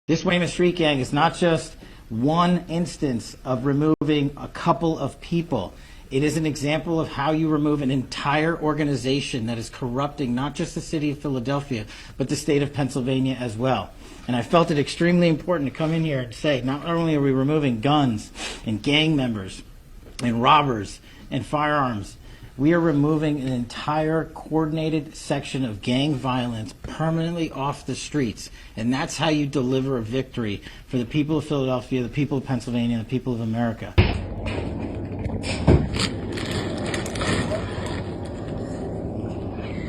This Weymouth Street Gang is not just one instance of removing a couple of people. It is an example of how you remove an entire organization that is corrupting not just the city of Philadelphia, but the state of Pennsylvania as well. And I felt it extremely important to come in here and say, not only are we removing guns and gang members and robbers and firearms, we are removing an entire coordinated section of gang violence permanently off the streets. And that's how you deliver a victory for the people of Philadelphia, the people of Pennsylvania, and the people of America.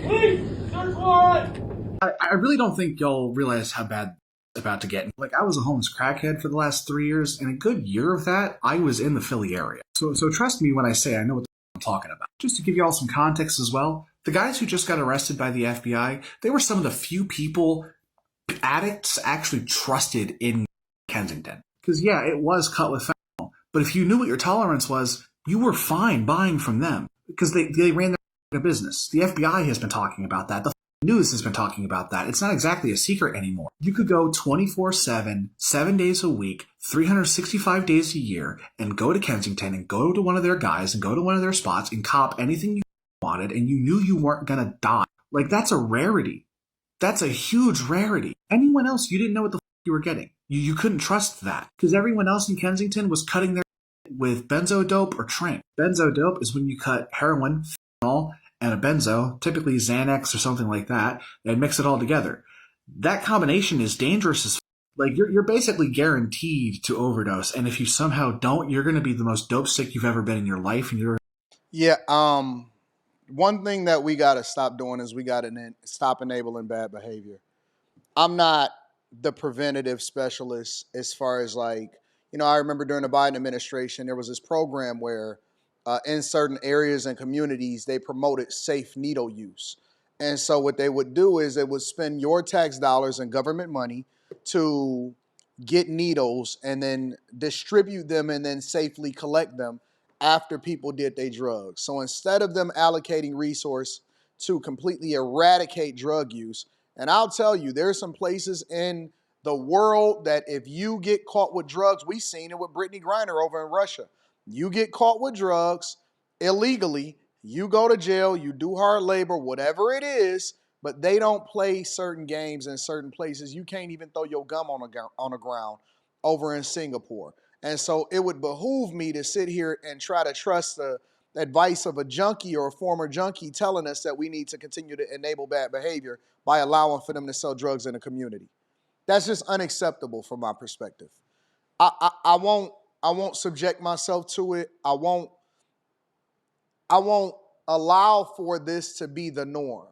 Please, search warrant! I really don't think y'all realize how bad it's about to get. Like, I was a homeless crackhead for the last 3 years, and a good year of that, I was in the Philly area. So trust me when I say I know what I'm talking about. Just to give you all some context as well, the guys who just got arrested by the FBI, they were some of the few people addicts actually trusted in Kensington. Because yeah, it was cut with fentanyl, but if you knew what your tolerance was, you were fine buying from them because they ran their business. The FBI has been talking about that. The news has been talking about that. It's not exactly a secret anymore. You could go 24/7, 7 days a week, 365 days a year, and go to Kensington and go to one of their guys and go to one of their spots and cop anything you wanted, and you knew you weren't gonna die. Like, that's a rarity. That's a huge rarity. Anyone else, you didn't know what the you were getting. You couldn't trust that because everyone else in Kensington was cutting their with benzo dope or trank. Benzo dope is when you cut heroin, fentanyl, and a benzo, typically Xanax or something like that, and mix it all together. That combination is dangerous as like you're basically guaranteed to overdose, and if you somehow don't, you're going to be the most dope sick you've ever been in your life, and you're one thing that we got to stop doing is we got to stop enabling bad behavior. I'm not the preventative specialist as far as like, I remember during the Biden administration, there was this program where in certain areas and communities, they promoted safe needle use. And so what they would do is they would spend your tax dollars and government money to get needles and then distribute them and then safely collect them after people did their drugs. So instead of them allocating resource to completely eradicate drug use, and I'll tell you, there's some places in the world that if you get caught with drugs, we've seen it with Brittany Griner over in Russia. You get caught with drugs illegally, you go to jail, you do hard labor, whatever it is, but they don't play certain games in certain places. You can't even throw your gum on the ground over in Singapore. And so it would behoove me to sit here and try to trust the advice of a junkie or a former junkie telling us that we need to continue to enable bad behavior by allowing for them to sell drugs in the community. That's just unacceptable from my perspective. I won't subject myself to it. I won't allow for this to be the norm.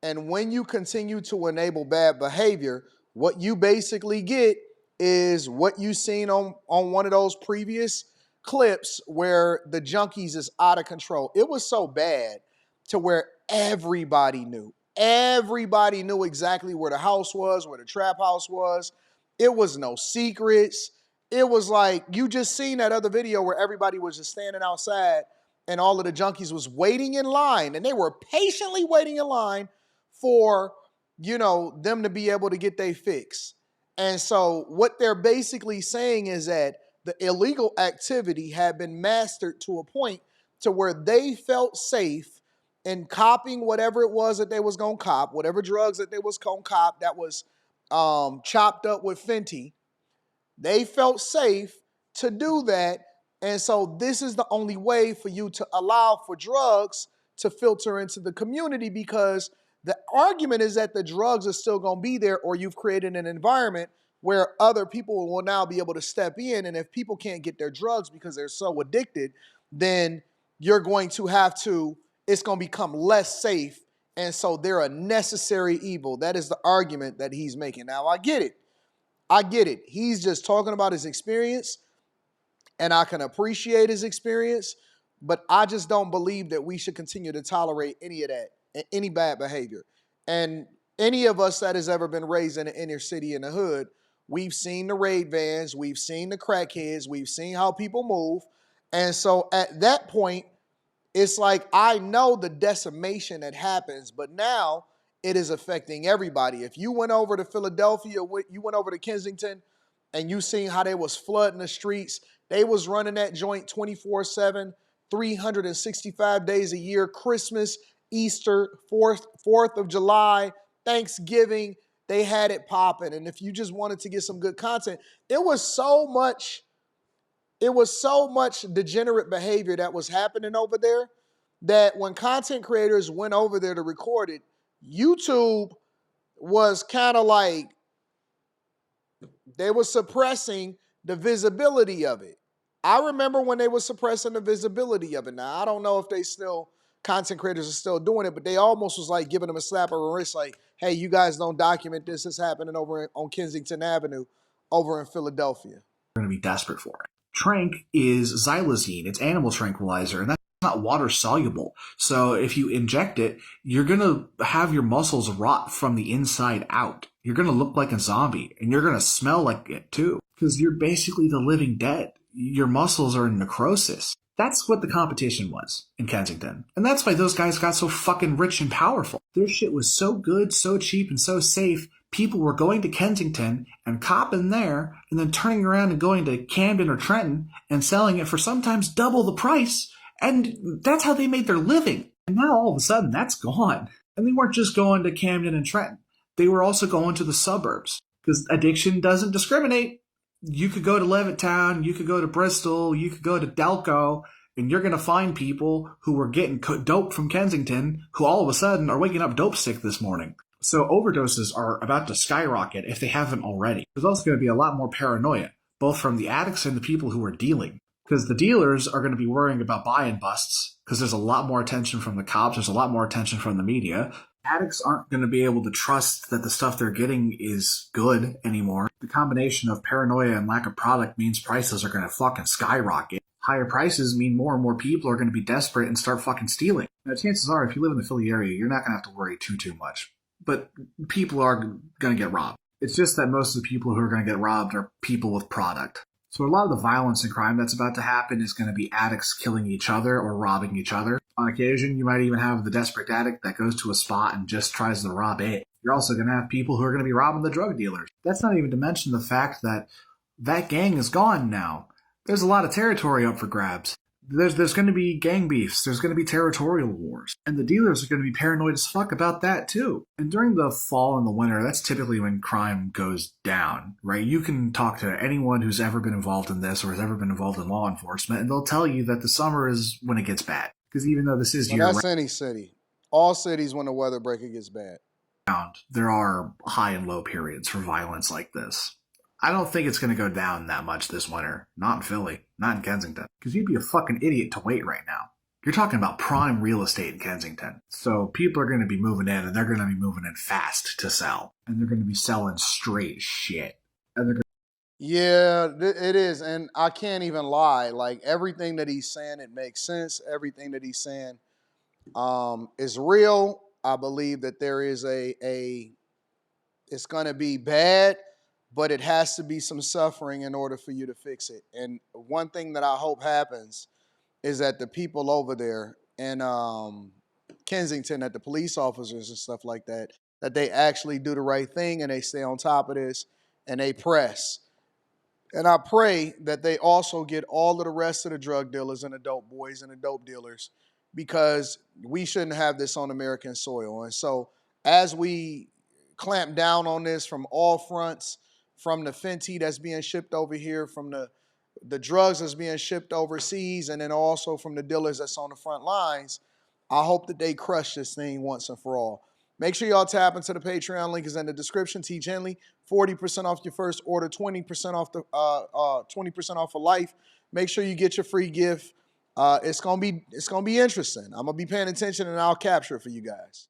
And when you continue to enable bad behavior, what you basically get is what you've seen on one of those previous clips where the junkies is out of control. It was so bad to where everybody knew. Everybody knew exactly where the house was, where the trap house was. It was no secrets. It was like you just seen that other video where everybody was just standing outside and all of the junkies was waiting in line, and they were patiently waiting in line for, them to be able to get their fix. And so what they're basically saying is that the illegal activity had been mastered to a point to where they felt safe in copying whatever it was that they was going to cop, whatever drugs that they was going to cop that was chopped up with Fenty. They felt safe to do that. And so this is the only way for you to allow for drugs to filter into the community, because the argument is that the drugs are still going to be there, or you've created an environment where other people will now be able to step in. And if people can't get their drugs because they're so addicted, then you're going to have to, it's going to become less safe. And so they're a necessary evil. That is the argument that he's making. Now, I get it. He's just talking about his experience, and I can appreciate his experience, but I just don't believe that we should continue to tolerate any of that, any bad behavior. And any of us that has ever been raised in the inner city, in the hood, we've seen the raid vans, we've seen the crackheads, we've seen how people move. And so at that point, it's like I know the decimation that happens, but now it is affecting everybody. If you went over to Philadelphia, you went over to Kensington, and you seen how they was flooding the streets, they was running that joint 24/7, 365 days a year, Christmas, Easter, 4th of July, Thanksgiving, they had it popping. And if you just wanted to get some good content, it was so much degenerate behavior that was happening over there that when content creators went over there to record it, YouTube was kind of like, they were suppressing the visibility of it. I remember when they were suppressing the visibility of it. Now, I don't know if content creators are still doing it, but they almost was like giving them a slap on the wrist, like, hey, you guys don't document this. It's happening over on Kensington Avenue over in Philadelphia. Going to be desperate for it. Tranq is xylazine. It's animal tranquilizer, and that's not water soluble. So if you inject it, you're going to have your muscles rot from the inside out. You're going to look like a zombie, and you're going to smell like it too, because you're basically the living dead. Your muscles are in necrosis. That's what the competition was in Kensington. And that's why those guys got so fucking rich and powerful. Their shit was so good, so cheap, and so safe. People were going to Kensington and copping there, and then turning around and going to Camden or Trenton and selling it for sometimes double the price. And that's how they made their living. And now all of a sudden that's gone. And they weren't just going to Camden and Trenton. They were also going to the suburbs, because addiction doesn't discriminate. You could go to Levittown, you could go to Bristol, you could go to Delco, and you're going to find people who were getting dope from Kensington who all of a sudden are waking up dope sick this morning. So overdoses are about to skyrocket if they haven't already. There's also going to be a lot more paranoia, both from the addicts and the people who are dealing. Because the dealers are going to be worrying about buy-in busts, because there's a lot more attention from the cops, there's a lot more attention from the media. Addicts aren't going to be able to trust that the stuff they're getting is good anymore. The combination of paranoia and lack of product means prices are going to fucking skyrocket. Higher prices mean more and more people are going to be desperate and start fucking stealing. Now, chances are, if you live in the Philly area, you're not going to have to worry too much. But people are going to get robbed. It's just that most of the people who are going to get robbed are people with product. So a lot of the violence and crime that's about to happen is going to be addicts killing each other or robbing each other. On occasion, you might even have the desperate addict that goes to a spot and just tries to rob it. You're also going to have people who are going to be robbing the drug dealers. That's not even to mention the fact that that gang is gone now. There's a lot of territory up for grabs. There's going to be gang beefs. There's going to be territorial wars. And the dealers are going to be paranoid as fuck about that too. And during the fall and the winter, that's typically when crime goes down, right? You can talk to anyone who's ever been involved in this or has ever been involved in law enforcement, and they'll tell you that the summer is when it gets bad. Because even though this is year that's any city. All cities when the weather break, it gets bad. There are high and low periods for violence like this. I don't think it's going to go down that much this winter. Not in Philly. Not in Kensington. Because you'd be a fucking idiot to wait right now. You're talking about prime real estate in Kensington. So people are going to be moving in, and they're going to be moving in fast to sell. And they're going to be selling straight shit. And they're going Yeah, it is. And I can't even lie. Like, everything that he's saying, it makes sense. Everything that he's saying is real. I believe that there is it's going to be bad, but it has to be some suffering in order for you to fix it. And one thing that I hope happens is that the people over there in Kensington, that the police officers and stuff like that, that they actually do the right thing and they stay on top of this and they press. And I pray that they also get all of the rest of the drug dealers and the dope boys and the dope dealers, because we shouldn't have this on American soil. And so as we clamp down on this from all fronts, from the Fenty that's being shipped over here, from the drugs that's being shipped overseas, and then also from the dealers that's on the front lines, I hope that they crush this thing once and for all. Make sure y'all tap into the Patreon. Link is in the description. T. Genley, 40% off your first order, 20% off 20% off for life. Make sure you get your free gift. It's gonna be interesting. I'm gonna be paying attention and I'll capture it for you guys.